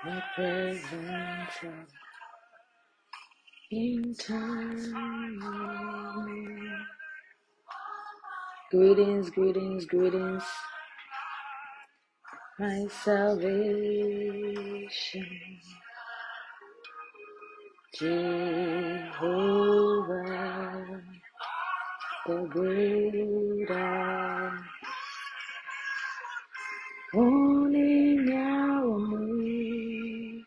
My presence in time. Greetings, greetings, greetings. My salvation, Jehovah, the great I am. Only now me,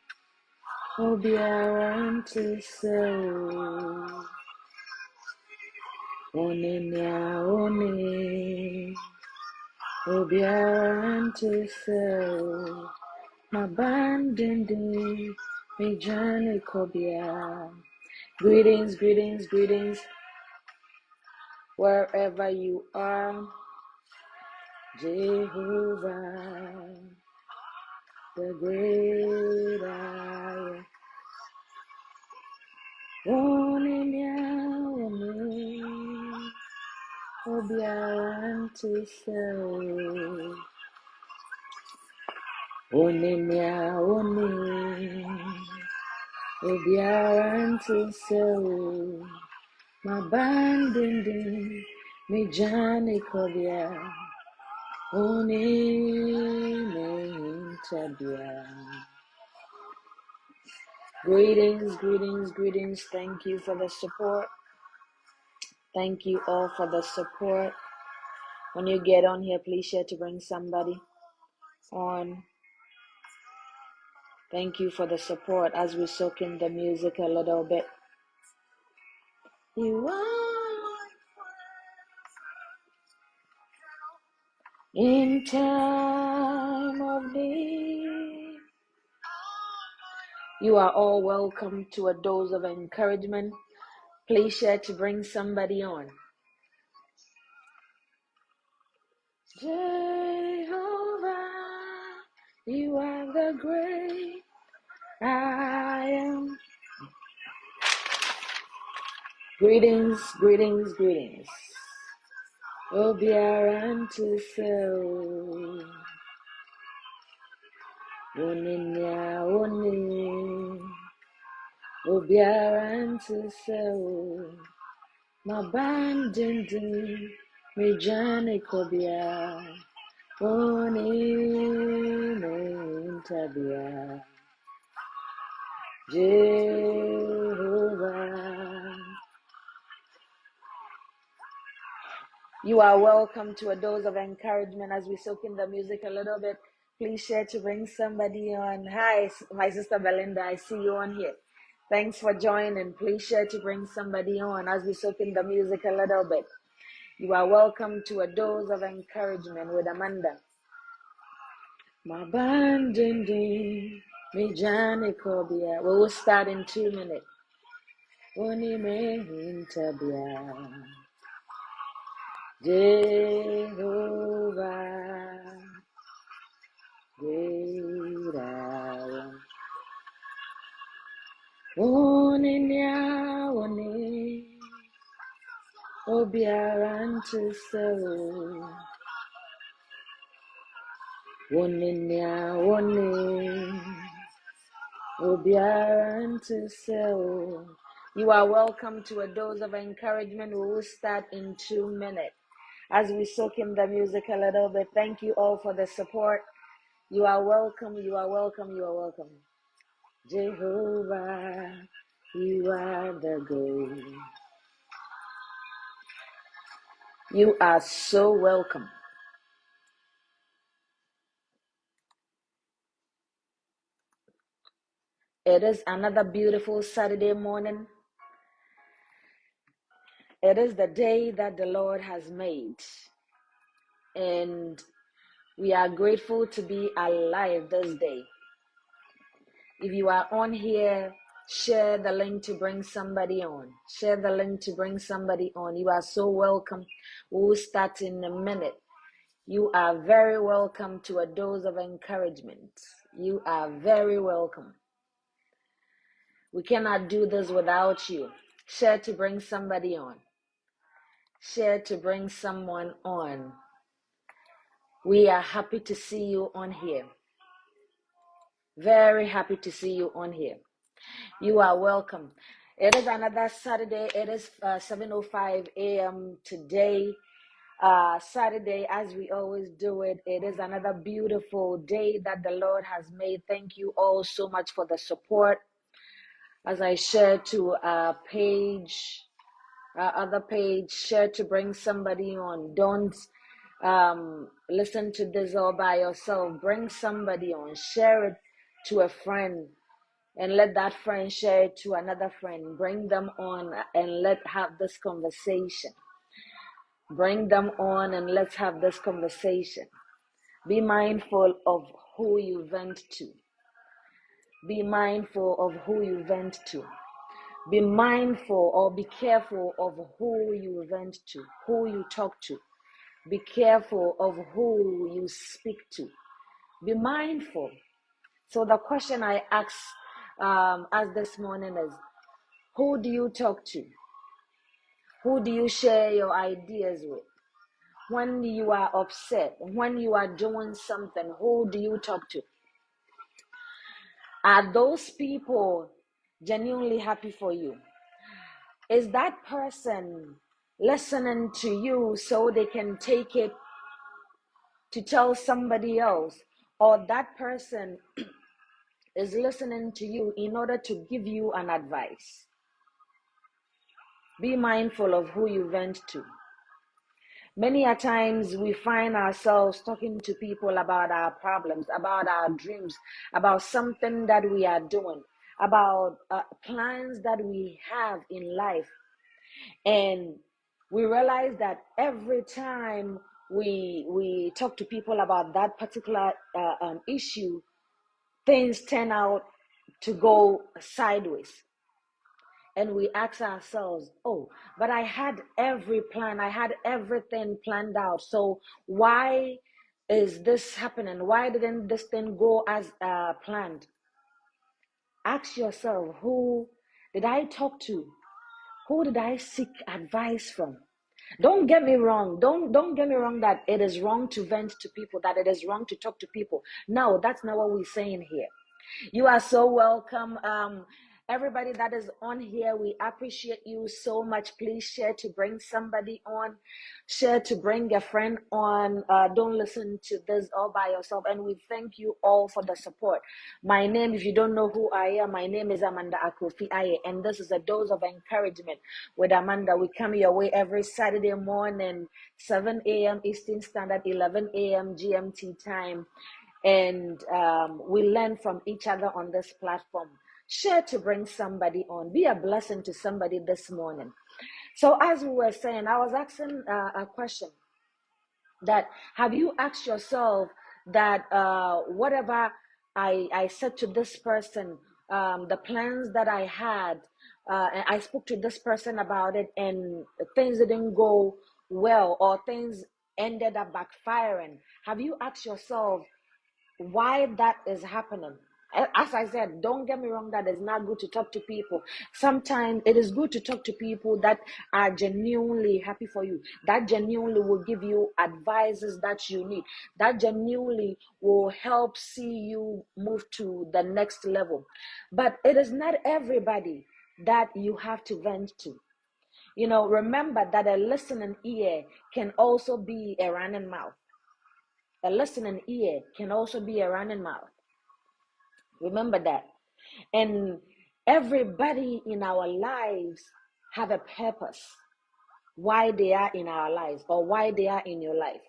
Obiara to say. Only now me, Obiara to say. My bandindi, me journey Kobia. Greetings, greetings, greetings, wherever you are. Jehovah, the great I am. Only Obiara to say. Only Obiara to say. My bandindi, me Johnny Kobia. Only Tabia. Greetings, greetings, greetings. Thank you for the support. Thank you all for the support. When you get on here, please share to bring somebody on. Thank you for the support as we soak in the music a little bit. You are in time of need. You are all welcome to a dose of encouragement. Please share to bring somebody on. Jehovah, you are the great I am. Greetings, greetings, greetings. Obiara to sell. Oninya oni. Obiara to sell. My bandindi, me jane kobia. Oni me tabia. Jehovah. You are welcome to a dose of encouragement as we soak in the music a little bit. Please share to bring somebody on. Hi, my sister Belinda. I see you on here. Thanks for joining. Please share to bring somebody on as we soak in the music a little bit. You are welcome to a dose of encouragement with Amanda. My bandindi, me Johnny Kobia. We will start in 2 minutes. Oni me hintabia. Jehovah, great I am. Oni nya oni, obiara nti sewo. Oni nya oni, obiara nti sewo. You are welcome to a dose of encouragement. We will start in 2 minutes. As we soak in the music a little bit, thank you all for the support. You are welcome, you are welcome, you are welcome. Jehovah, you are the great. You are so welcome. It is another beautiful Saturday morning. It is the day that the Lord has made. And we are grateful to be alive this day. If you are on here, share the link to bring somebody on. Share the link to bring somebody on. You are so welcome. We will start in a minute. You are very welcome to a dose of encouragement. You are very welcome. We cannot do this without you. Share to bring somebody on. Share to bring someone on. We are happy to see you on here. Very happy to see you on here. You are welcome. It is another Saturday. It is 7:05 a.m. today. Saturday, as we always do it. It is another beautiful day that the Lord has made. Thank you all so much for the support. As I share to other page, share to bring somebody on. Don't listen to this all by yourself. Bring somebody on. Share it to a friend and let that friend share it to another friend. Bring them on and let's have this conversation. Bring them on and let's have this conversation. Be mindful of who you vent to. Be mindful of who you vent to. Be mindful or be careful of who you vent to, who you talk to. Be careful of who you speak to. Be mindful. So the question I ask us this morning is, who do you talk to? Who do you share your ideas with? When you are upset, when you are doing something, who do you talk to? Are those people genuinely happy for you? Is that person listening to you so they can take it to tell somebody else? Or that person is listening to you in order to give you an advice? Be mindful of who you vent to. Many a times we find ourselves talking to people about our problems, about our dreams, about something that we are doing, about plans that we have in life. And we realize that every time we talk to people about that particular issue, things turn out to go sideways. And we ask ourselves, oh, but I had every plan, I had everything planned out. So why is this happening? Why didn't this thing go as planned? Ask yourself, who did I talk to? Who did I seek advice from? Don't get me wrong. Don't get me wrong that it is wrong to vent to people, that it is wrong to talk to people. No, that's not what we're saying here. You are so welcome. Everybody that is on here, we appreciate you so much. Please share to bring somebody on, share to bring a friend on. Don't listen to this all by yourself. And we thank you all for the support. My name, if you don't know who I am, my name is Amanda Akofi Aye, and this is a dose of encouragement with Amanda. We come your way every Saturday morning, 7 a.m. Eastern Standard, 11 a.m. GMT time. And we learn from each other on this platform. Share to bring somebody on. Be a blessing to somebody this morning. So as we were saying, I was asking a question that, have you asked yourself that whatever I said to this person, the plans that I had, and I spoke to this person about it and things didn't go well, or things ended up backfiring. Have you asked yourself why that is happening? As I said, don't get me wrong that it's not good to talk to people. Sometimes it is good to talk to people that are genuinely happy for you, that genuinely will give you advices that you need, that genuinely will help see you move to the next level. But it is not everybody that you have to vent to. Remember that a listening ear can also be a running mouth. A listening ear can also be a running mouth. Remember that. And everybody in our lives have a purpose why they are in our lives or why they are in your life.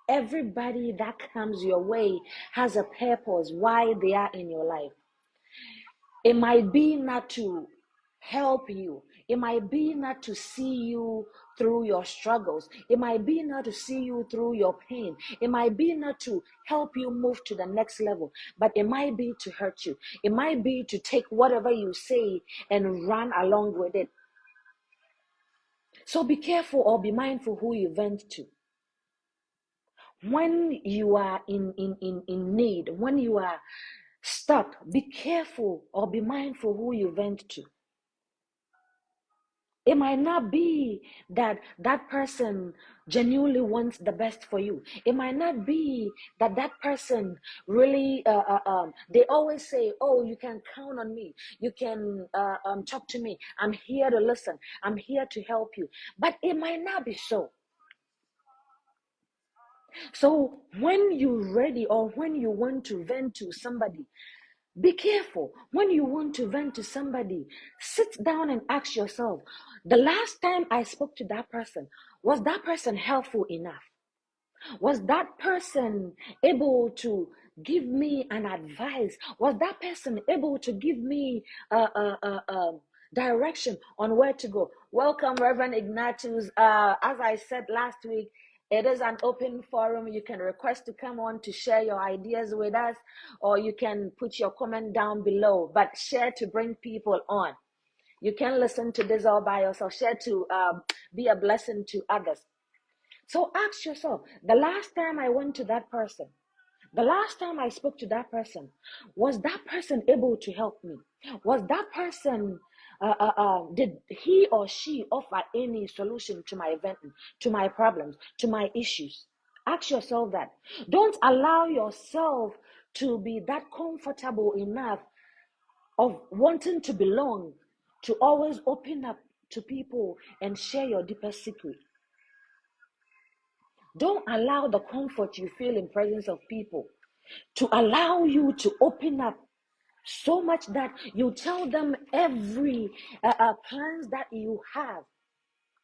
Everybody that comes your way has a purpose why they are in your life. It might be not to help you. It might be not to see you through your struggles. It might be not to see you through your pain. It might be not to help you move to the next level, but it might be to hurt you. It might be to take whatever you say and run along with it. So be careful or be mindful who you vent to. When you are in need, when you are stuck, be careful or be mindful who you vent to. It might not be that that person genuinely wants the best for you. It might not be that that person really, they always say, oh, you can count on me. You can talk to me. I'm here to listen. I'm here to help you. But it might not be so. So when you're ready or when you want to vent to somebody, be careful. When you want to vent to somebody, sit down and ask yourself, the last time I spoke to that person, was that person helpful enough? Was that person able to give me an advice? Was that person able to give me direction on where to go? Welcome, Reverend Ignatius. As I said last week, it is an open forum. You can request to come on to share your ideas with us, or you can put your comment down below, but share to bring people on. You can listen to this all by yourself. Share to be a blessing to others. So ask yourself, the last time I went to that person, the last time I spoke to that person, was that person able to help me? Was that person, did he or she offer any solution to my event, to my problems, to my issues? Ask yourself that. Don't allow yourself to be that comfortable enough of wanting to belong, to always open up to people and share your deepest secret. Don't allow the comfort you feel in presence of people to allow you to open up so much that you tell them every plans that you have.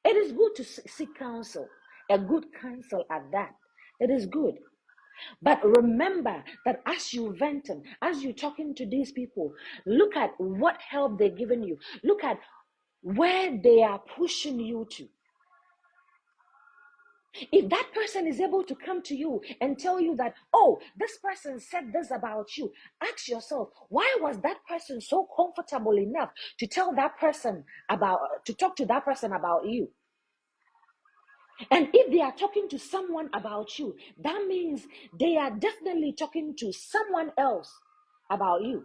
It is good to seek counsel, a good counsel at that. It is good. But remember that as you venting, as you're talking to these people, look at what help they're giving you. Look at where they are pushing you to. If that person is able to come to you and tell you that, oh, this person said this about you, ask yourself, why was that person so comfortable enough to tell that person to talk to that person about you? And if they are talking to someone about you, that means they are definitely talking to someone else about you.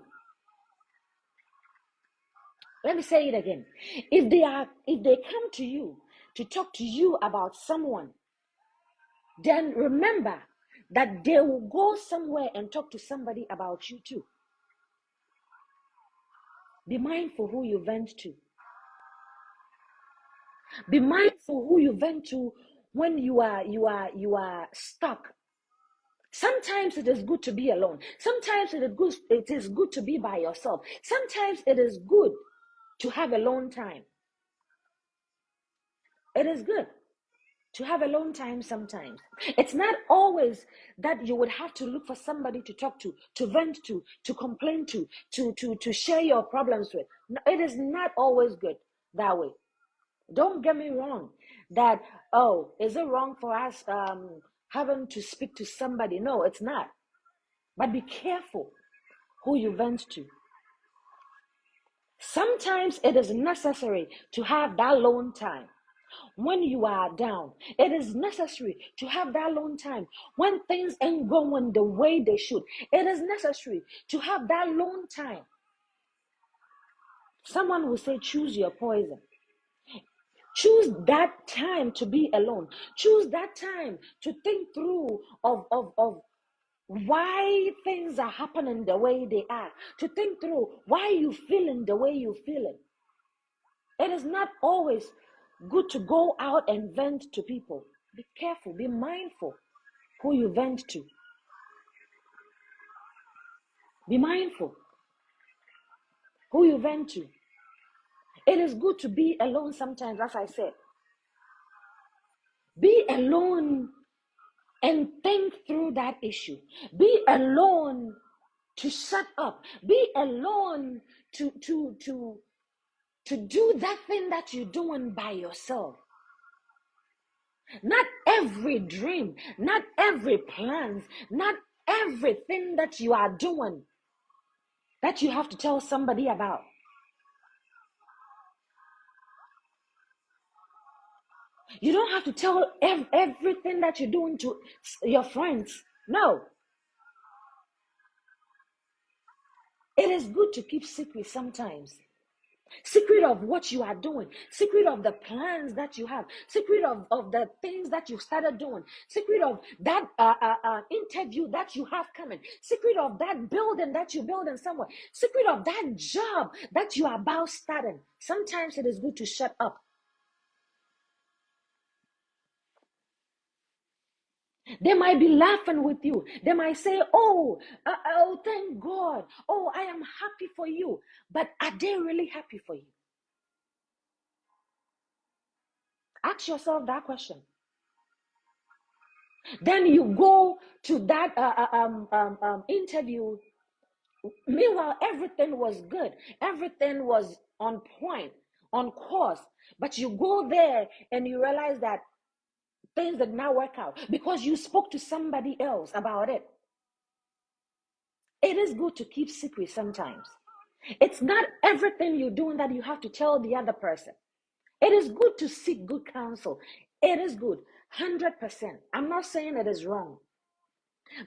Let me say it again. If they come to you to talk to you about someone, then remember that they will go somewhere and talk to somebody about you too. Be mindful who you vent to. Be mindful who you vent to when you are stuck. Sometimes it is good to be alone. Sometimes it is good to be by yourself. Sometimes it is good to have alone time. It is good to have alone time sometimes. It's not always that you would have to look for somebody to talk to vent to complain to share your problems with. No, it is not always good that way. Don't get me wrong that, oh, is it wrong for us having to speak to somebody? No, it's not. But be careful who you vent to. Sometimes it is necessary to have that alone time. When you are down, it is necessary to have that alone time. When things ain't going the way they should, it is necessary to have that alone time. Someone will say, choose your poison. Choose that time to be alone. Choose that time to think through of why things are happening the way they are. To think through why you feeling the way you feeling. It is not always good to go out and vent to people. Be careful, be mindful who you vent to. Be mindful who you vent to. It is good to be alone sometimes, as I said. Be alone and think through that issue. Be alone to shut up. Be alone to do that thing that you're doing by yourself. Not every dream, not every plans, not everything that you are doing that you have to tell somebody about. You don't have to tell everything that you're doing to your friends. No. It is good to keep secret sometimes. Secret of what you are doing, secret of the plans that you have, secret of the things that you started doing, secret of that interview that you have coming, secret of that building that you're building somewhere, secret of that job that you are about starting. Sometimes it is good to shut up. They might be laughing with you. They might say, oh, oh, thank God. Oh, I am happy for you. But are they really happy for you? Ask yourself that question. Then you go to that interview. Meanwhile, everything was good. Everything was on point, on course. But you go there and you realize that things did not work out because you spoke to somebody else about it. It is good to keep secrets sometimes. It's not everything you're doing that you have to tell the other person. It is good to seek good counsel. It is good, 100%. I'm not saying it is wrong,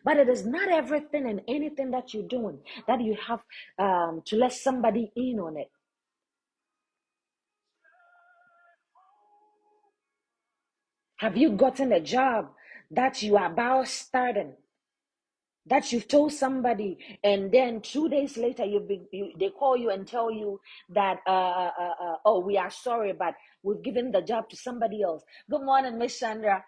but it is not everything and anything that you're doing that you have to let somebody in on it. Have you gotten a job that you are about starting, that you've told somebody, and then 2 days later they call you and tell you that oh, we are sorry, but we've given the job to somebody else? Good morning, Miss Chandra.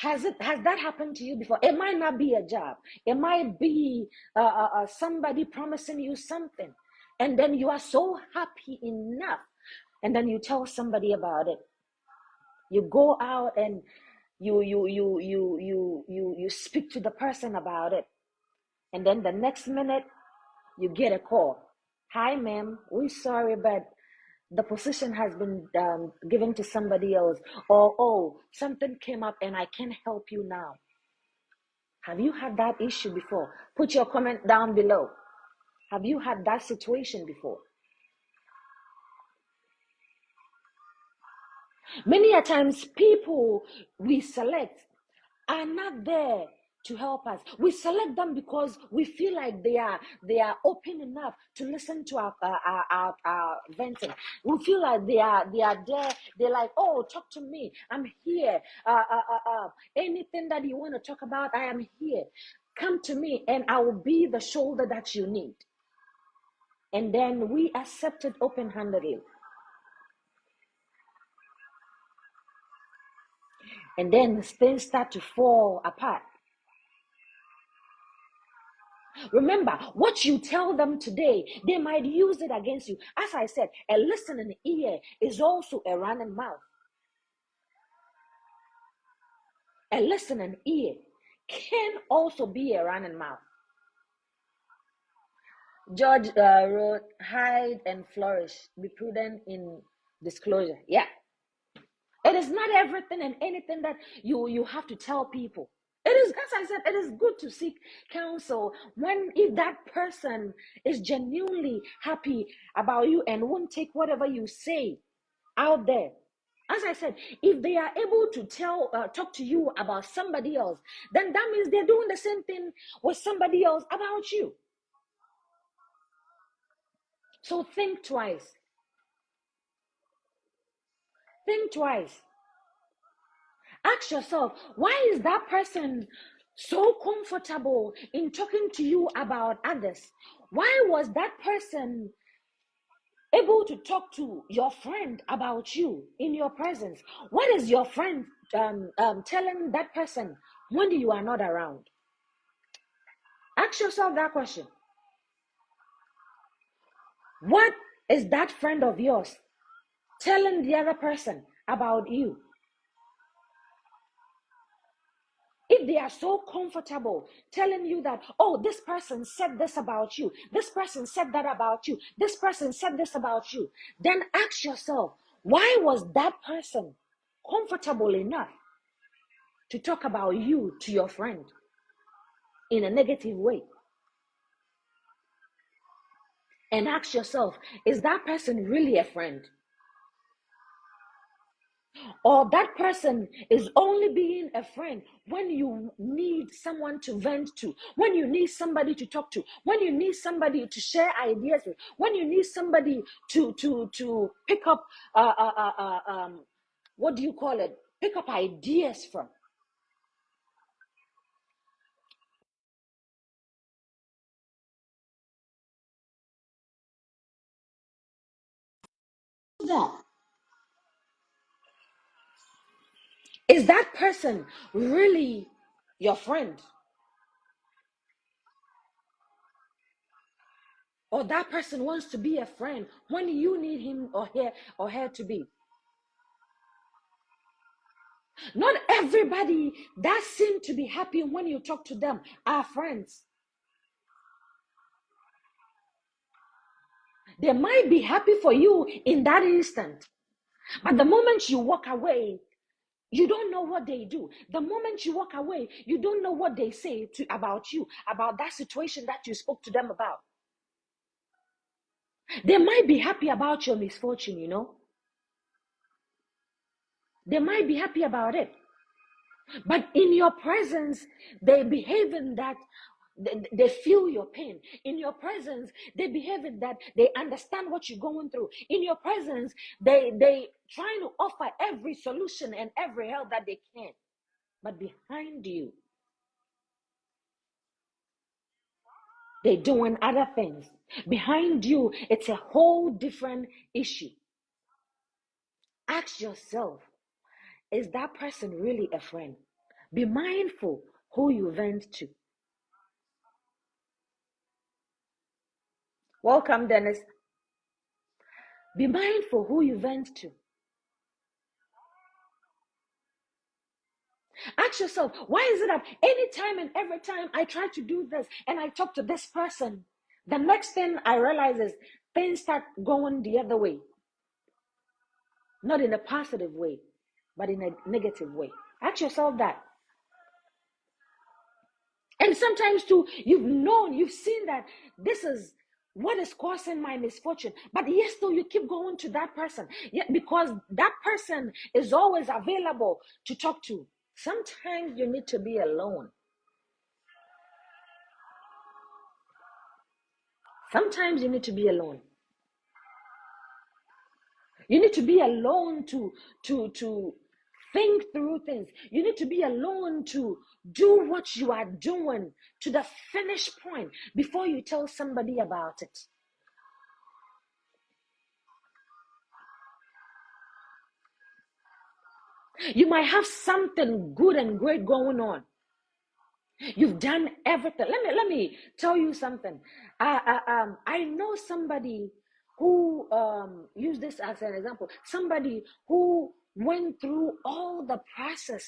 Has that happened to you before? It might not be a job. It might be somebody promising you something, and then you are so happy enough, and then you tell somebody about it. You go out and you speak to the person about it, and then the next minute you get a call. Hi, ma'am. We're sorry, but the position has been given to somebody else. Or, oh, something came up and I can't help you now. Have you had that issue before? Put your comment down below. Have you had that situation before? Many a times, people we select are not there to help us. We select them because we feel like they are open enough to listen to our venting. We feel like they are there. They're like, oh, talk to me. I'm here. Anything that you want to talk about, I am here. Come to me, and I will be the shoulder that you need. And then we accept it open-handedly. And then things start to fall apart. Remember, what you tell them today, they might use it against you. As I said, a listening ear is also a running mouth. A listening ear can also be a running mouth. George wrote, hide and flourish, be prudent in disclosure. Yeah. It is not everything and anything that you have to tell people. It is, as I said, it is good to seek counsel when if that person is genuinely happy about you and won't take whatever you say out there. As I said, if they are able to talk to you about somebody else, then that means they're doing the same thing with somebody else about you. So think twice. Think twice. Ask yourself, why is that person so comfortable in talking to you about others? Why was that person able to talk to your friend about you in your presence? What is your friend telling that person when you are not around? Ask yourself that question. What is that friend of yours telling the other person about you? If they are so comfortable telling you that, oh, this person said this about you, this person said that about you, this person said this about you, then ask yourself, why was that person comfortable enough to talk about you to your friend in a negative way? And ask yourself, is that person really a friend? Or that person is only being a friend when you need someone to vent to, when you need somebody to talk to, when you need somebody to share ideas with, when you need somebody to pick up what do you call it? Pick up ideas from. That is that person really your friend? Or that person wants to be a friend when you need him or her to be? Not everybody that seem to be happy when you talk to them are friends. They might be happy for you in that instant, but the moment you walk away, you don't know what they do. The moment you walk away, you don't know what they say about you, about that situation that you spoke to them about. They might be happy about your misfortune, you know. They might be happy about it. But in your presence, they behave in that they feel your pain. In your presence, they behave in that they understand what you're going through. In your presence, they trying to offer every solution and every help that they can. But behind you, they're doing other things. Behind you, it's a whole different issue. Ask yourself, is that person really a friend? Be mindful who you vent to. Welcome, Dennis. Be mindful who you vent to. Ask yourself, why is it that anytime and every time I try to do this and I talk to this person, the next thing I realize is things start going the other way? Not in a positive way, but in a negative way. Ask yourself that. And sometimes too, you've seen that this is what is causing my misfortune, but yet still you keep going to that person. Yet because that person is always available to talk to. Sometimes you need to be alone. Sometimes you need to be alone. You need to be alone to think through things. You need to be alone to do what you are doing to the finish point before you tell somebody about it. You might have something good and great going on. You've done everything. Let me tell you something. I know somebody who use this as an example. Somebody who went through all the process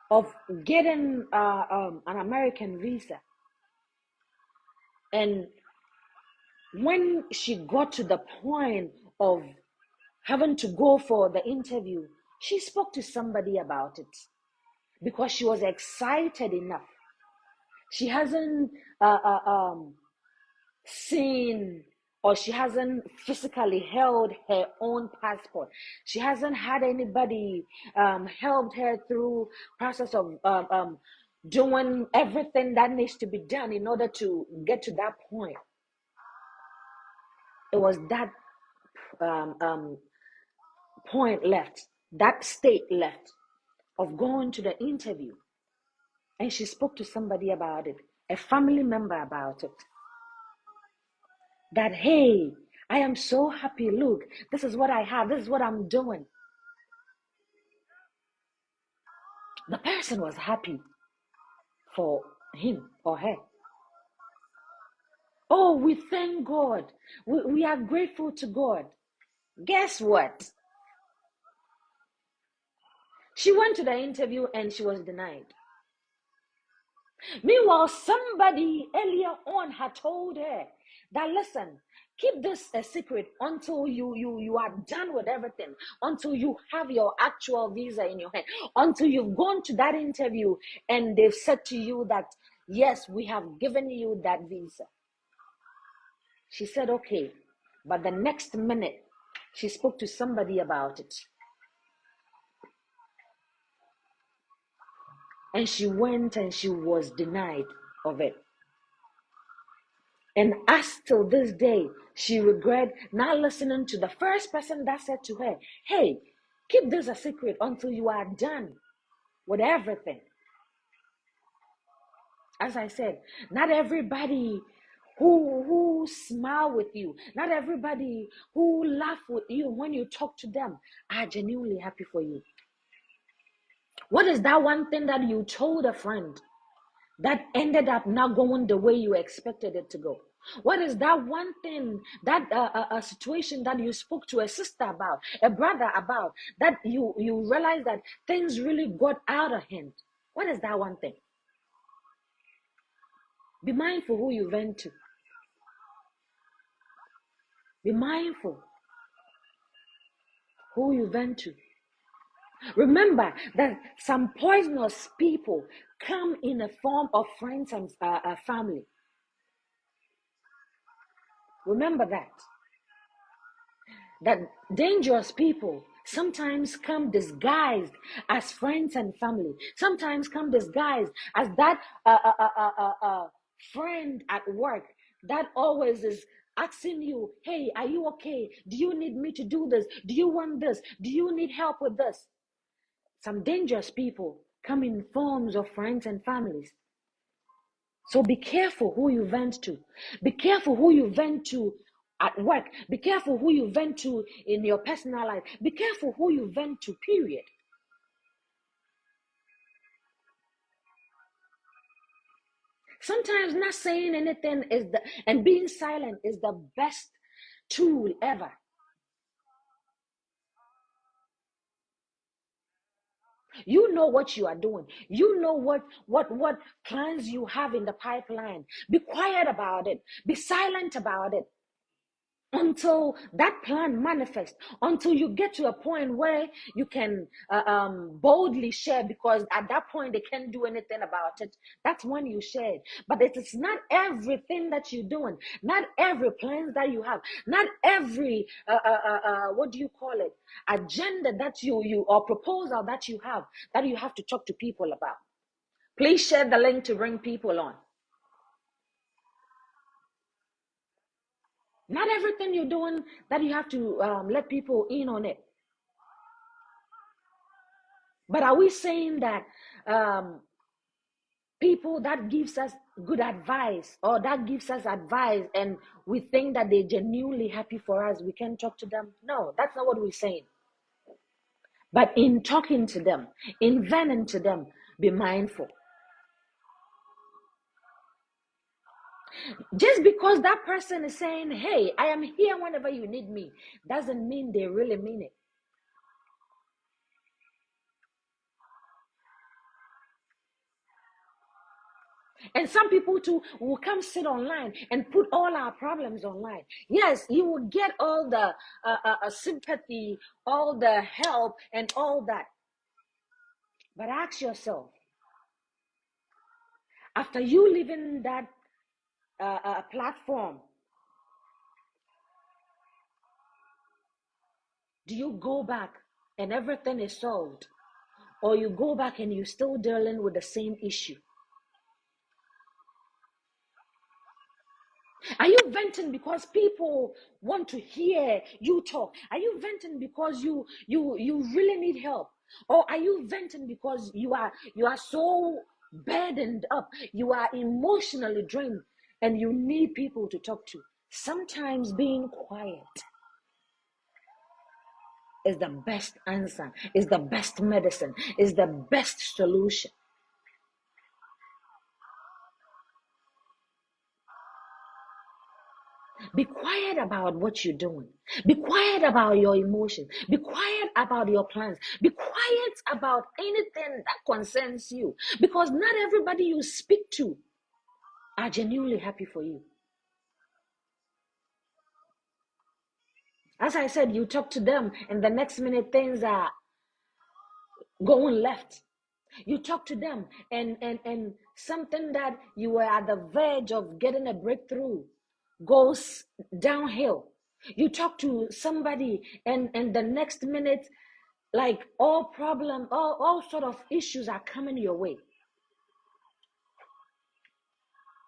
of getting an American visa, and when she got to the point of having to go for the interview, she spoke to somebody about it because she was excited enough. She hasn't seen, or she hasn't physically held her own passport. She hasn't had anybody helped her through process of doing everything that needs to be done in order to get to that point. It was that um, um, point left, that state left of going to the interview. And she spoke to somebody about it, a family member about it. That, hey, I am so happy. Look, this is what I have. This is what I'm doing. The person was happy for him or her. Oh, we thank God. We are grateful to God. Guess what? She went to the interview and she was denied. Meanwhile, somebody earlier on had told her that, listen, keep this a secret until you are done with everything, until you have your actual visa in your hand, until you've gone to that interview and they've said to you that, yes, we have given you that visa. She said, okay. But the next minute, she spoke to somebody about it. And she went and she was denied of it. And as till this day, she regret not listening to the first person that said to her, hey, keep this a secret until you are done with everything. As I said, not everybody who smile with you, not everybody who laugh with you when you talk to them are genuinely happy for you. What is that one thing that you told a friend that ended up not going the way you expected it to go? What is that one thing, that a situation that you spoke to a sister about, a brother about, that you realize that things really got out of hand? What is that one thing? Be mindful who you vent to. Be mindful who you vent to. Remember that some poisonous people come in a form of friends and family. Remember that dangerous people sometimes come disguised as friends and family. Sometimes come disguised as that friend at work that always is asking you, hey, are you okay? Do you need me to do this? Do you want this? Do you need help with this? Some dangerous people come in forms of friends and families. So be careful who you vent to. Be careful who you vent to at work. Be careful who you vent to in your personal life. Be careful who you vent to, period. Sometimes not saying anything and being silent is the best tool ever. You know what you are doing. You know what plans you have in the pipeline. Be quiet about it. Be silent about it until that plan manifests, until you get to a point where you can boldly share, because at that point they can't do anything about it. That's when you share it. But it is not everything that you're doing, not every plan that you have, not every what do you call it, agenda that you or proposal that you have to talk to people about. Please share the link to bring people on. Not everything you're doing that you have to let people in on it. But are we saying that people that gives us good advice, or that gives us advice and we think that they're genuinely happy for us, we can talk to them? No, that's not what we're saying. But in talking to them, in venting to them, be mindful. Just because that person is saying, hey, I am here whenever you need me, doesn't mean they really mean it. And some people too will come sit online and put all our problems online. Yes, you will get all the sympathy, all the help, and all that. But ask yourself, after you leaving that platform, do you go back and everything is solved? Or you go back and you're still dealing with the same issue? Are you venting because people want to hear you talk? Are you venting because you really need help? Or are you venting because you are so burdened up, you are emotionally drained, and you need people to talk to? Sometimes being quiet is the best answer, is the best medicine, is the best solution. Be quiet about what you're doing. Be quiet about your emotions. Be quiet about your plans. Be quiet about anything that concerns you. Because not everybody you speak to are genuinely happy for you. As I said, you talk to them and the next minute things are going left. You talk to them and something that you were at the verge of getting a breakthrough goes downhill. You talk to somebody and the next minute, like all sort of issues are coming your way.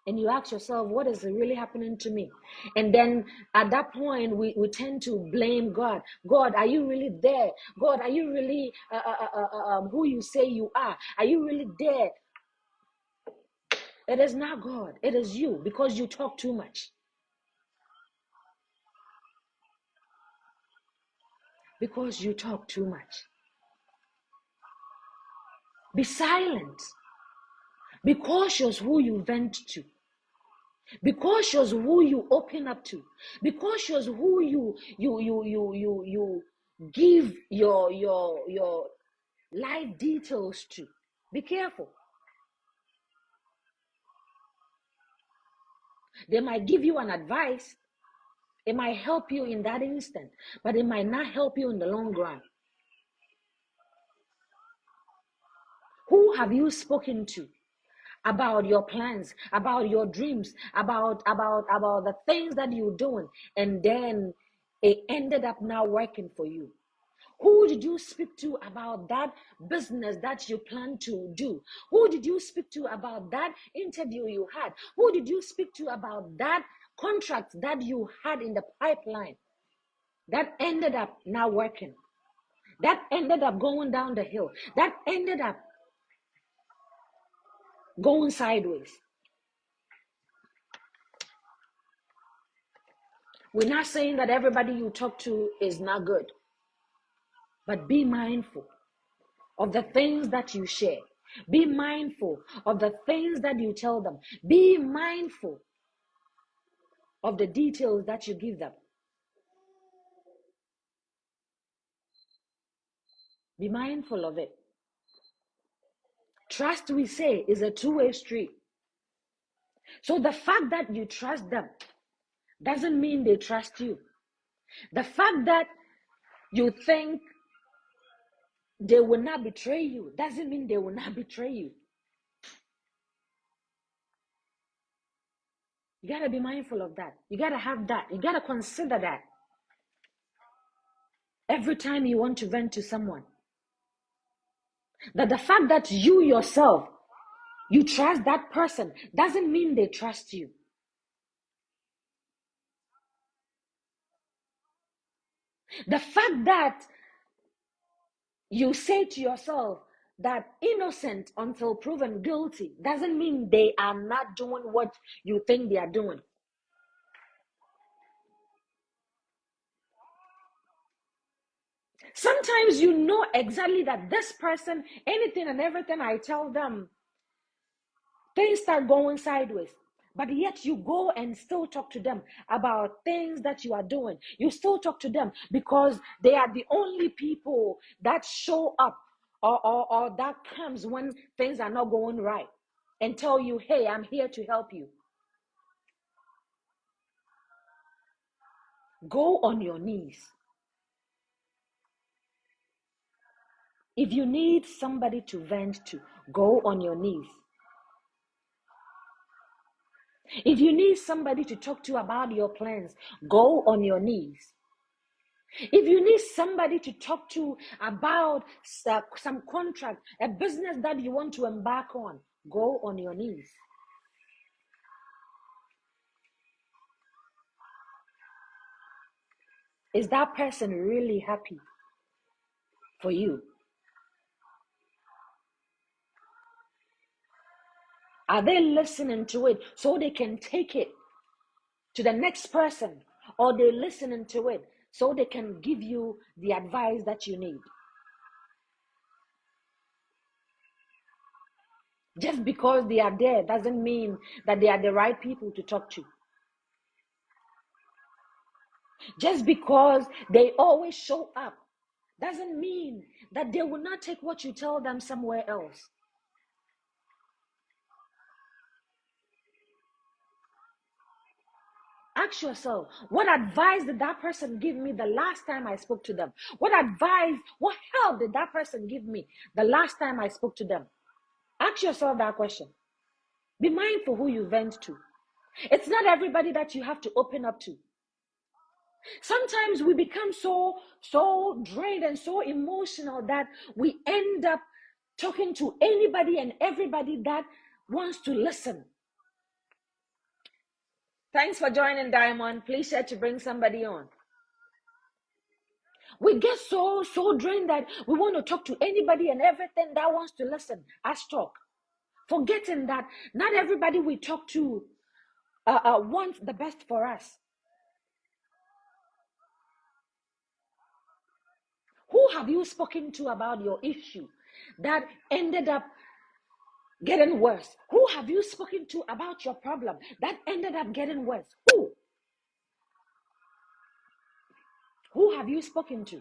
And you ask yourself, what is really happening to me? And then at that point, we tend to blame God. God, are you really there? God, are you really who you say you are? Are you really there? It is not God. It is you, because you talk too much. Because you talk too much. Be silent. Be cautious who you vent to. Be cautious who you open up to. Be cautious who you give your life details to. Be careful. They might give you an advice. It might help you in that instant, but it might not help you in the long run. Who have you spoken to about your plans, about your dreams, about the things that you're doing, and then it ended up not working for you? Who did you speak to about that business that you plan to do? Who did you speak to about that interview you had? Who did you speak to about that contract that you had in the pipeline that ended up not working? That ended up going down the hill. That ended up going sideways. We're not saying that everybody you talk to is not good, but be mindful of the things that you share. Be mindful of the things that you tell them. Be mindful of the details that you give them. Be mindful of it. Trust, we say, is a two-way street. So the fact that you trust them doesn't mean they trust you. The fact that you think they will not betray you doesn't mean they will not betray you. You got to be mindful of that. You got to have that. You got to consider that every time you want to vent to someone. That the fact that you yourself, you trust that person doesn't mean they trust you. The fact that you say to yourself that innocent until proven guilty doesn't mean they are not doing what you think they are doing. Sometimes you know exactly that this person, anything and everything I tell them, things start going sideways. But yet you go and still talk to them about things that you are doing. You still talk to them because they are the only people that show up or that comes when things are not going right and tell you, hey, I'm here to help you. Go on your knees. If you need somebody to vent to, go on your knees. If you need somebody to talk to about your plans, go on your knees. If you need somebody to talk to about some contract, a business that you want to embark on, go on your knees. Is that person really happy for you? Are they listening to it so they can take it to the next person? Or they listening to it so they can give you the advice that you need? Just because they are there doesn't mean that they are the right people to talk to. Just because they always show up doesn't mean that they will not take what you tell them somewhere else. Ask yourself, what advice did that person give me the last time I spoke to them? What advice, what help did that person give me the last time I spoke to them? Ask yourself that question. Be mindful who you vent to. It's not everybody that you have to open up to. Sometimes we become so drained and so emotional that we end up talking to anybody and everybody that wants to listen. Thanks for joining, Diamond. Please share to bring somebody on. We get so drained that we want to talk to anybody and everything that wants to listen. Us talk. Forgetting that not everybody we talk to wants the best for us. Who have you spoken to about your issue that ended up getting worse? Who have you spoken to about your problem that ended up getting worse? Who have you spoken to?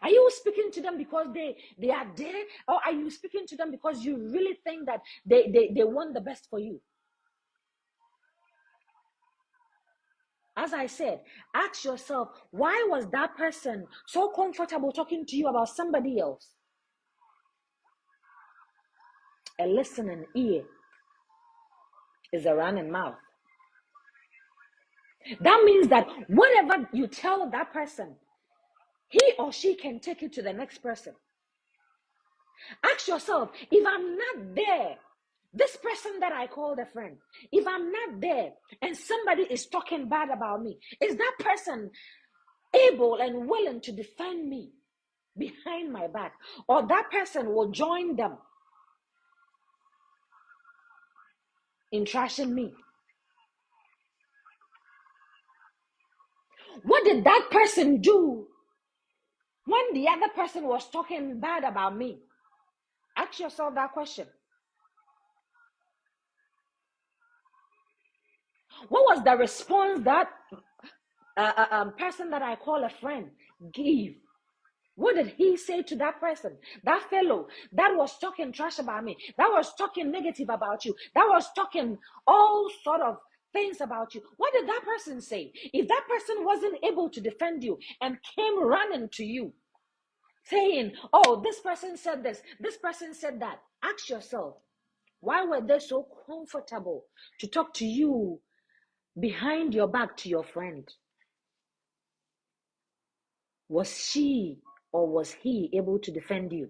Are you speaking to them because they are there? Or are you speaking to them because you really think that they want the best for you? As I said, ask yourself, why was that person so comfortable talking to you about somebody else? A listening ear is a running mouth. That means that whatever you tell that person, he or she can take it to the next person. Ask yourself, if I'm not there, this person that I called a friend, if I'm not there and somebody is talking bad about me, is that person able and willing to defend me behind my back? Or that person will join them in trashing me? What did that person do when the other person was talking bad about me? Ask yourself that question. What was the response that person that I call a friend gave? What did he say to that person? That fellow that was talking trash about me, that was talking negative about you, that was talking all sort of things about you. What did that person say? If that person wasn't able to defend you and came running to you, saying, oh, this person said this person said that, ask yourself, why were they so comfortable to talk to you behind your back to your friend? Was she or was he able to defend you?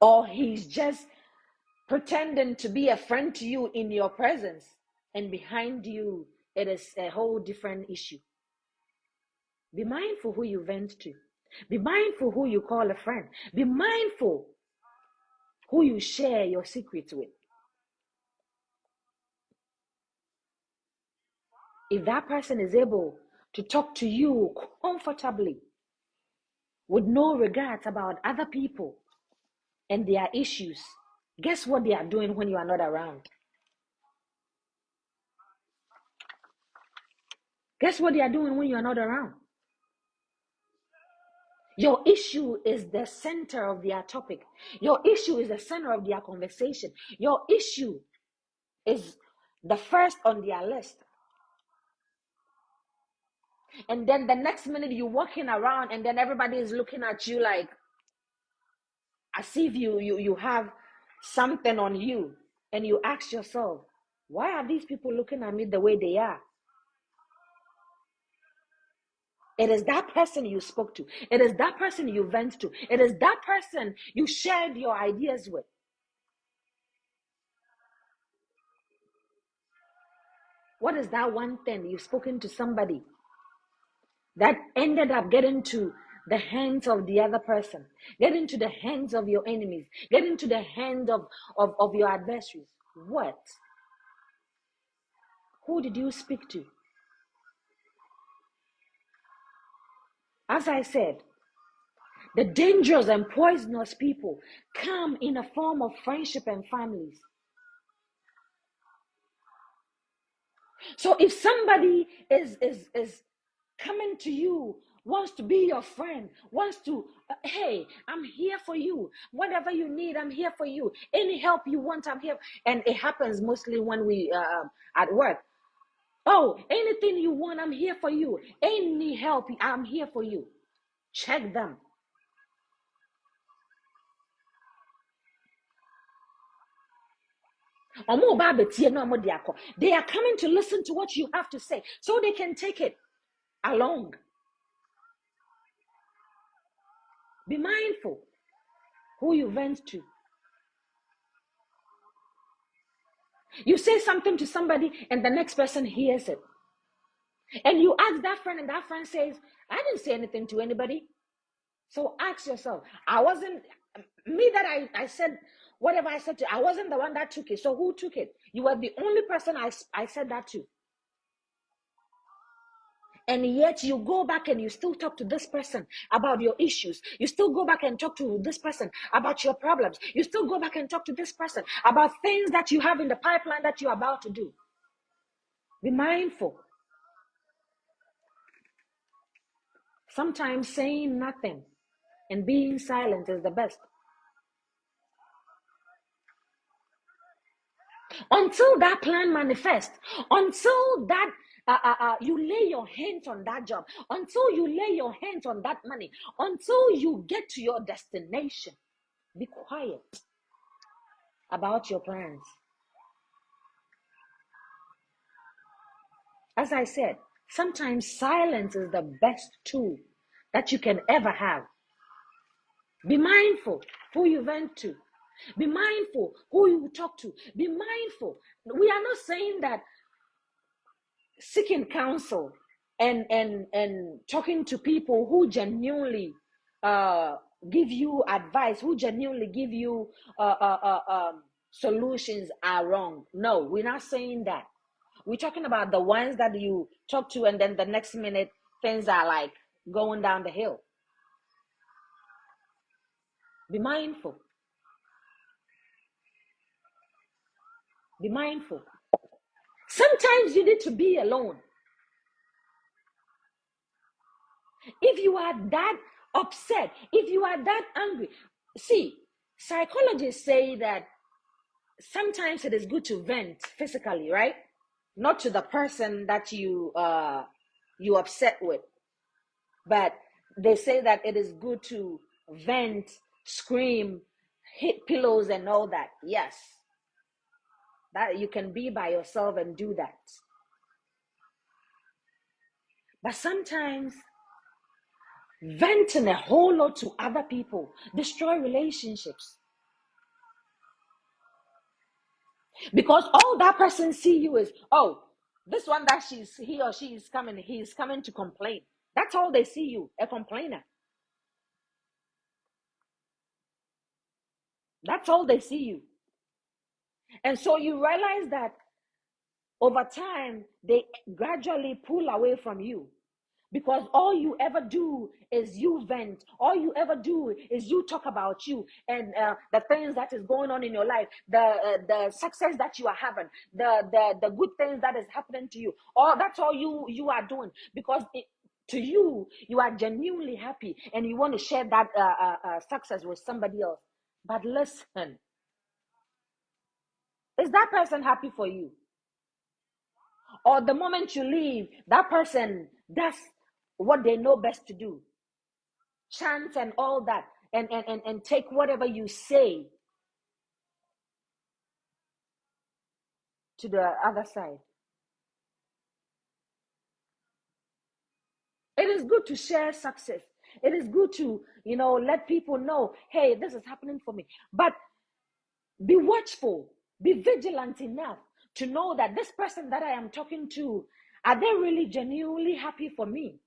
Or he's just pretending to be a friend to you in your presence, and behind you, it is a whole different issue. Be mindful who you vent to. Be mindful who you call a friend. Be mindful who you share your secrets with. If that person is able to talk to you comfortably with no regrets about other people and their issues, guess what they are doing when you are not around? Guess what they are doing when you are not around? Your issue is the center of their topic. Your issue is the center of their conversation. Your issue is the first on their list. And then the next minute you're walking around and then everybody is looking at you like as if you have something on you. And you ask yourself, why are these people looking at me the way they are? It is that person you spoke to. It is that person you vent to. It is that person you shared your ideas with. What is that one thing you've spoken to somebody that ended up getting to the hands of the other person, getting to the hands of your enemies, getting to the hand of your adversaries? What? Who did you speak to? As I said, the dangerous and poisonous people come in a form of friendship and families. So if somebody is coming to you, wants to be your friend, wants to, hey, I'm here for you. Whatever you need, I'm here for you. Any help you want, I'm here. And it happens mostly when we at work. Oh, anything you want, I'm here for you. Any help, I'm here for you. Check them. They are coming to listen to what you have to say so they can take it along. Be mindful who you vent to. You say something to somebody and the next person hears it. And you ask that friend and that friend says, I didn't say anything to anybody. So ask yourself, I wasn't, me that I said, whatever I said to, I wasn't the one that took it. So who took it? You were the only person I said that to. And yet you go back and you still talk to this person about your issues. You still go back and talk to this person about your problems. You still go back and talk to this person about things that you have in the pipeline that you're about to do. Be mindful. Sometimes saying nothing and being silent is the best. Until that plan manifests, until that you lay your hands on that job, until you lay your hands on that money, until you get to your destination, be quiet about your plans. As I said, sometimes silence is the best tool that you can ever have. Be mindful who you vent to. Be mindful who you talk to. Be mindful. We are not saying that seeking counsel and talking to people who genuinely give you advice, who genuinely give you solutions are wrong. No, we're not saying that. We're talking about the ones that you talk to and then the next minute things are like going down the hill. Be mindful. Be mindful. Sometimes you need to be alone. If you are that upset, if you are that angry, see, psychologists say that sometimes it is good to vent physically, right? Not to the person that you upset with, but they say that it is good to vent, scream, hit pillows and all that. Yes, that you can be by yourself and do that. But sometimes venting a whole lot to other people destroy relationships, because all that person see you is, oh, this one that he or she is coming, he is coming to complain. That's all they see you, a complainer. That's all they see you. And so you realize that over time they gradually pull away from you, because all you ever do is you vent. All you ever do is you talk about you and the things that is going on in your life, the success that you are having, the good things that is happening to you. All that's all you are doing, because to you, you are genuinely happy and you want to share that success with somebody else. But listen, is that person happy for you? Or the moment you leave, that person does what they know best to do, chant and all that, and take whatever you say to the other side. It is good to share success. It is good to, let people know, hey, this is happening for me. But be watchful, be vigilant enough to know that this person that I am talking to, are they really genuinely happy for me?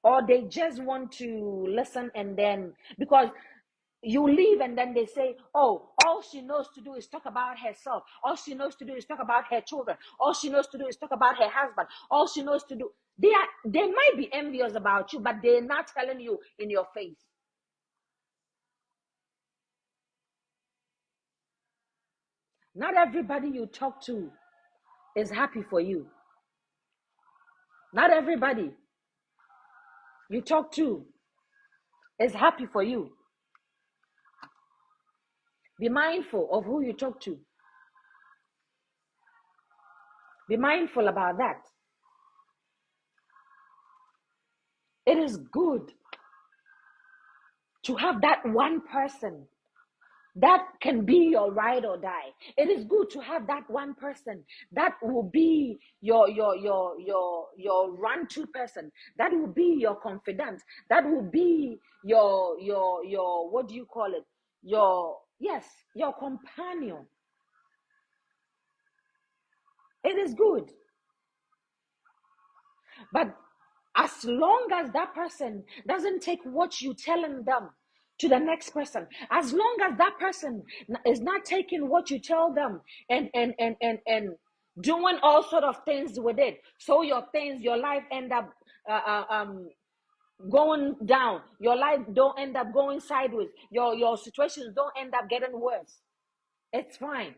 Or they just want to listen and then, because you leave and then they say, oh, all she knows to do is talk about herself. All she knows to do is talk about her children. All she knows to do is talk about her husband. All she knows to do. They might be envious about you, but they're not telling you in your face. Not everybody you talk to is happy for you. Not everybody you talk to is happy for you. Be mindful of who you talk to. Be mindful about that. It is good to have that one person That can be your ride or die. It is good to have that one person that will be your run to person. That will be your confidant. That will be your what do you call it? Your yes, your companion. It is good. But as long as that person doesn't take what you telling them to the next person, as long as that person is not taking what you tell them and doing all sort of things with it, so your life end up going down, your life don't end up going sideways, your situations don't end up getting worse. It's fine.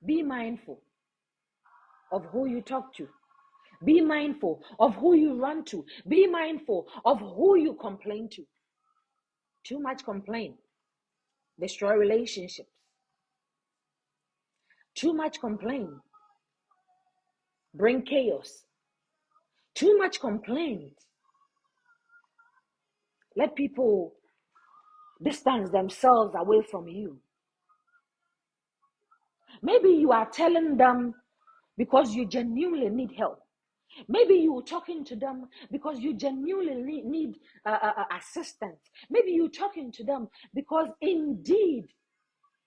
Be mindful of who you talk to. Be mindful of who you run to. Be mindful of who you complain to. Too much complaint destroy relationships. Too much complaint bring chaos. Too much complaint let people distance themselves away from you. Maybe you are telling them because you genuinely need help. Maybe you're talking to them because you genuinely need assistance. Maybe you're talking to them because indeed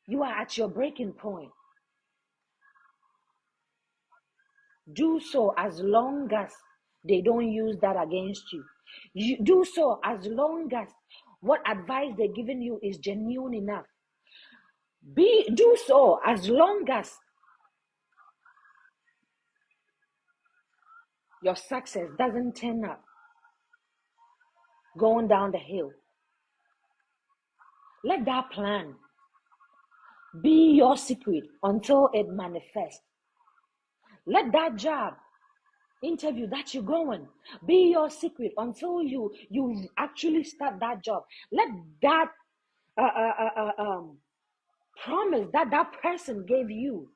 you are at your breaking point. Do so as long as they don't use that against you. You do so as long as what advice they're giving you is genuine enough. Do so as long as your success doesn't turn up going down the hill. Let that plan be your secret until it manifests. Let that job interview that you're going be your secret until you actually start that job. Let that promise that person gave you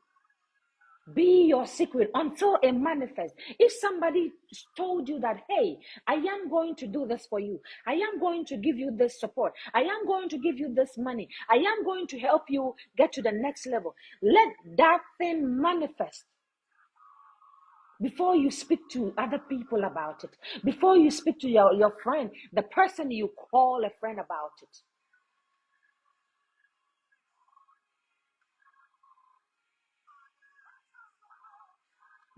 be your secret until it manifests. If somebody told you that, hey, I am going to do this for you, I am going to give you this support, I am going to give you this money, I am going to help you get to the next level, let that thing manifest before you speak to other people about it, before you speak to your friend, the person you call a friend about it.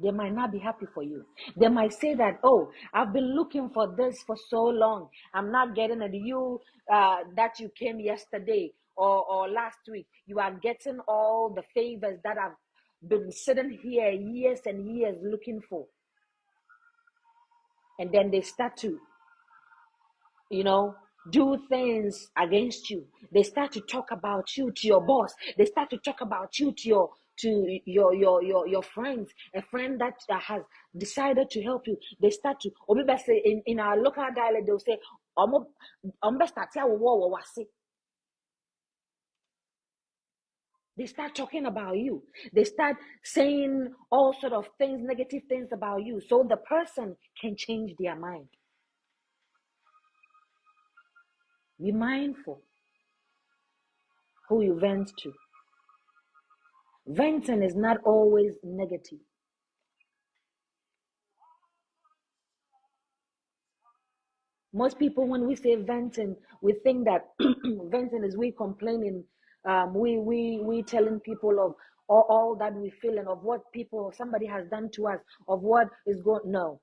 They might not be happy for you. They might say that, oh, I've been looking for this for so long. I'm not getting it. You, that you came yesterday or last week, you are getting all the favors that I've been sitting here years and years looking for. And then they start to, do things against you. They start to talk about you to your boss. They start to talk about you to your friends. A friend that has decided to help you. They start to say in our local dialect, they'll say, they start talking about you. They start saying all sort of things, negative things about you, so the person can change their mind. Be mindful who you vent to. Venting is not always negative. Most people, when we say venting, we think that venting is we complaining, we telling people of all that we feel and of what somebody has done to us, of what is going. No,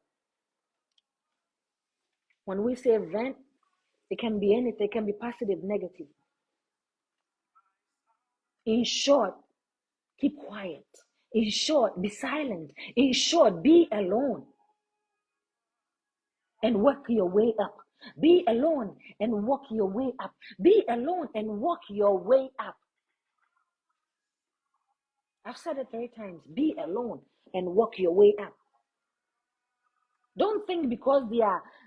when we say vent, it can be anything. It can be positive, negative. In short, keep quiet. In short, be silent. In short, be alone and work your way up. Be alone and walk your way up. Be alone and walk your way up. I've said it 3 times. Be alone and walk your way up. Don't think because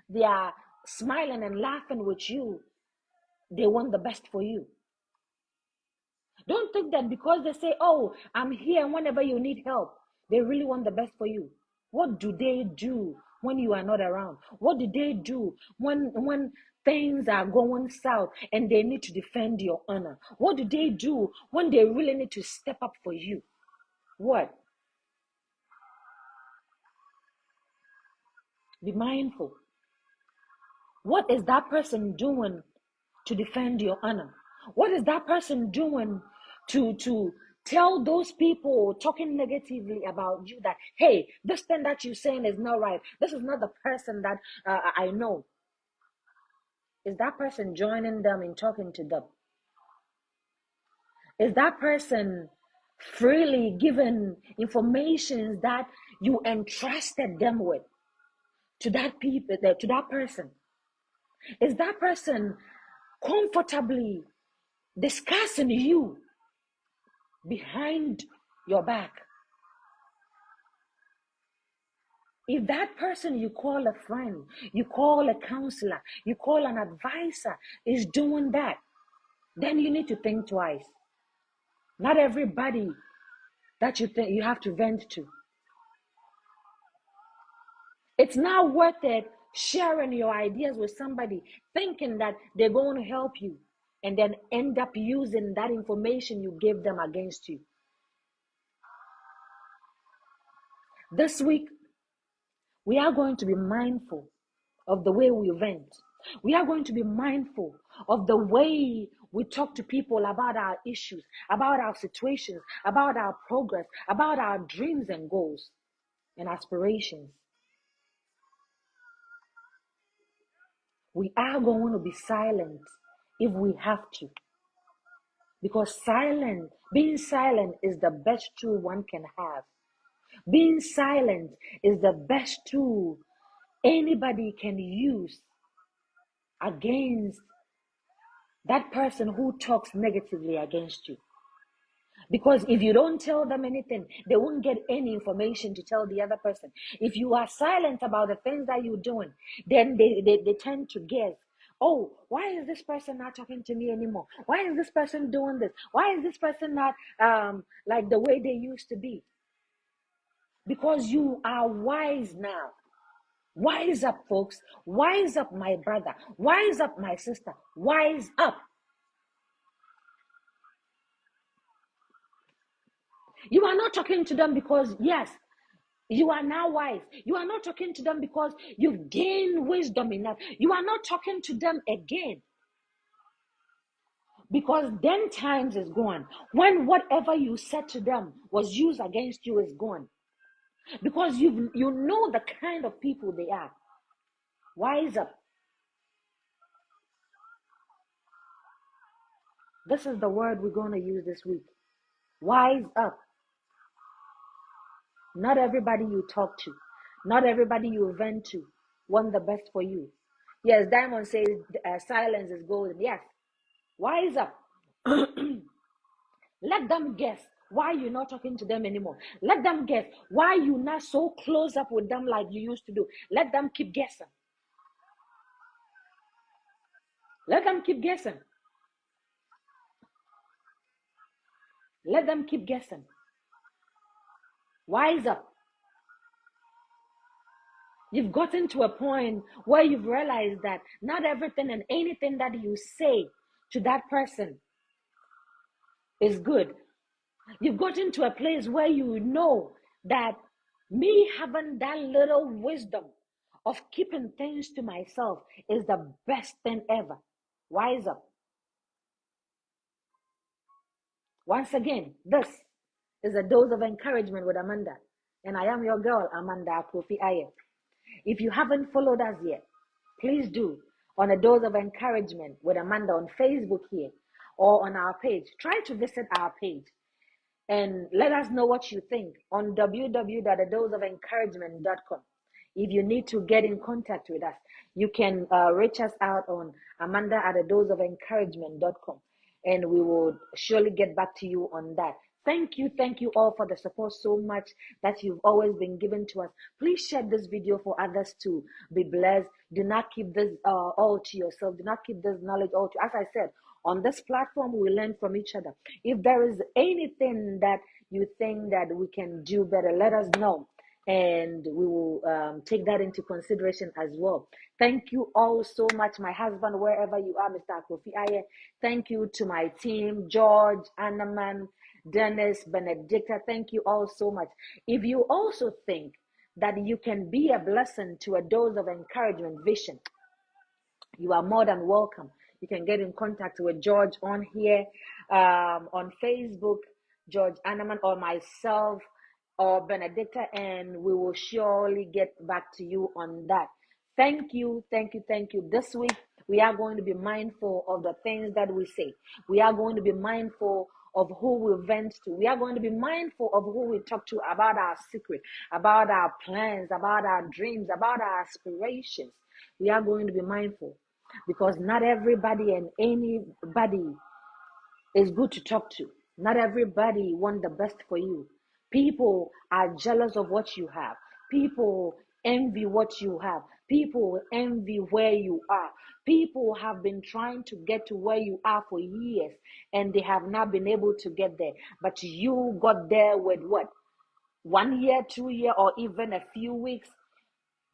they are smiling and laughing with you, they want the best for you. Don't think that because they say, oh, I'm here whenever you need help, they really want the best for you. What do they do when you are not around? What do they do when things are going south and they need to defend your honor? What do they do when they really need to step up for you? What? Be mindful. What is that person doing to defend your honor? What is that person doing to tell those people talking negatively about you that, hey, this thing that you're saying is not right? This is not the person that I know. Is that person joining them in talking to them? Is that person freely giving information that you entrusted them with to that people, to that person? Is that person comfortably discussing you behind your back? If that person you call a friend, you call a counselor, you call an advisor is doing that, then you need to think twice. Not everybody that you think you have to vent to. It's not worth it sharing your ideas with somebody thinking that they're going to help you and then end up using that information you gave them against you. This week, we are going to be mindful of the way we vent. We are going to be mindful of the way we talk to people about our issues, about our situations, about our progress, about our dreams and goals and aspirations. We are going to be silent if we have to. Because being silent is the best tool one can have. Being silent is the best tool anybody can use against that person who talks negatively against you. Because if you don't tell them anything, they won't get any information to tell the other person. If you are silent about the things that you're doing, then they tend to guess. Oh, why is this person not talking to me anymore? Why is this person doing this? Why is this person not like the way they used to be? Because you are wise now. Wise up, folks. Wise up, my brother. Wise up, my sister. Wise up. You are not talking to them because, yes, you are now wise. You are not talking to them because you've gained wisdom enough. You are not talking to them again because then times is gone. When whatever you said to them was used against you is gone. Because you know the kind of people they are. Wise up. This is the word we're going to use this week. Wise up. Not everybody you talk to, not everybody you vent to want the best for you. Yes, Diamond says silence is golden. Yes. Wise up. Let them guess why you're not talking to them anymore. Let them guess why you're not so close up with them like you used to do. Let them keep guessing. Let them keep guessing. Let them keep guessing. Wise up. You've gotten to a point where you've realized that not everything and anything that you say to that person is good. You've gotten to a place where you know that me having that little wisdom of keeping things to myself is the best thing ever. Wise up. Once again, this is a dose of encouragement with Amanda. And I am your girl, Amanda Kofi Aye. If you haven't followed us yet, please do on a dose of encouragement with Amanda on Facebook here or on our page. Try to visit our page and let us know what you think on www.adoseofencouragement.com. If you need to get in contact with us, you can reach us out on amanda@adoseofencouragement.com, and we will surely get back to you on that. Thank you all for the support so much that you've always been given to us. Please share this video for others to be blessed. Do not keep this all to yourself. Do not keep this knowledge all to, as I said, on this platform, we learn from each other. If there is anything that you think that we can do better, let us know. and we will take that into consideration as well. Thank you all so much, my husband, wherever you are, Mr. Kofi Aye. Thank you to my team, George, Annaman, Dennis, Benedicta. Thank you all so much. If you also think that you can be a blessing to a dose of encouragement vision, you are more than welcome. You can get in contact with George on here, on Facebook, George Annaman, or myself, or Benedicta, and we will surely get back to you on that. Thank you, thank you, thank you. This week, we are going to be mindful of the things that we say. We are going to be mindful of who we vent to. We are going to be mindful of who we talk to about our secret, about our plans, about our dreams, about our aspirations. We are going to be mindful because not everybody and anybody is good to talk to. Not everybody want the best for you. People are jealous of what you have. People envy what you have. People envy where you are. People have been trying to get to where you are for years and they have not been able to get there. But you got there with what? 1 year, 2 year, or even a few weeks.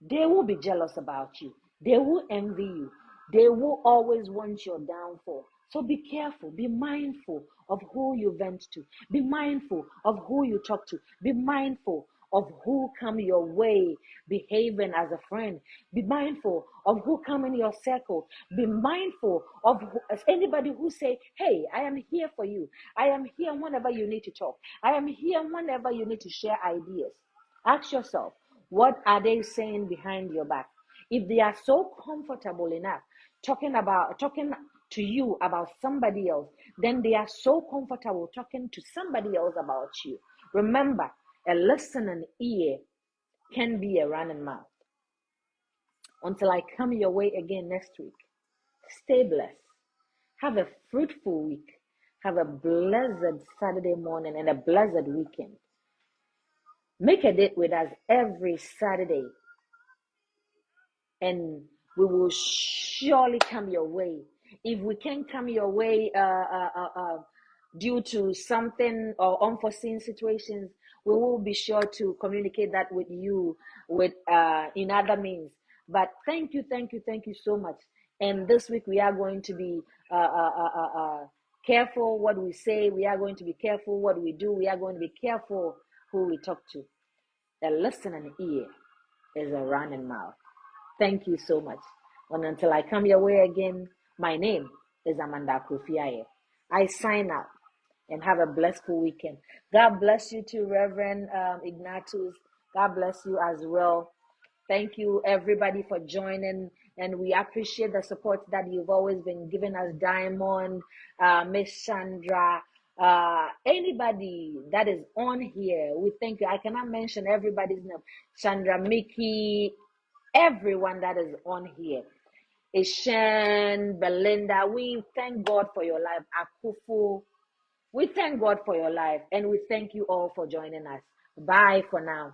They will be jealous about you. They will envy you. They will always want your downfall. So be careful. Be mindful of who you vent to. Be mindful of who you talk to. Be mindful of who come your way behaving as a friend. Be mindful of who come in your circle. Be mindful of anybody who say, hey, I am here for you. I am here whenever you need to talk. I am here whenever you need to share ideas. Ask yourself, what are they saying behind your back? If they are so comfortable enough talking to you about somebody else, then they are so comfortable talking to somebody else about you. Remember, a listening ear can be a running mouth. Until I come your way again next week, stay blessed. Have a fruitful week. Have a blessed Saturday morning and a blessed weekend. Make a date with us every Saturday and we will surely come your way. If we can come your way due to something or unforeseen situations, we will be sure to communicate that with you with in other means. But thank you, thank you, thank you so much. And this week we are going to be careful what we say. We are going to be careful what we do. We are going to be careful who we talk to. A listening ear is a running mouth. Thank you so much. And until I come your way again, my name is Amanda Kofi. I sign out and have a blissful weekend. God bless you too, Reverend Ignatius. God bless you as well. Thank you, everybody, for joining. And we appreciate the support that you've always been giving us. Diamond, Miss Chandra, anybody that is on here, we thank you. I cannot mention everybody's name. Chandra, Mickey, everyone that is on here. Ishan, Belinda, we thank God for your life. Akufu, we thank God for your life. And we thank you all for joining us. Bye for now.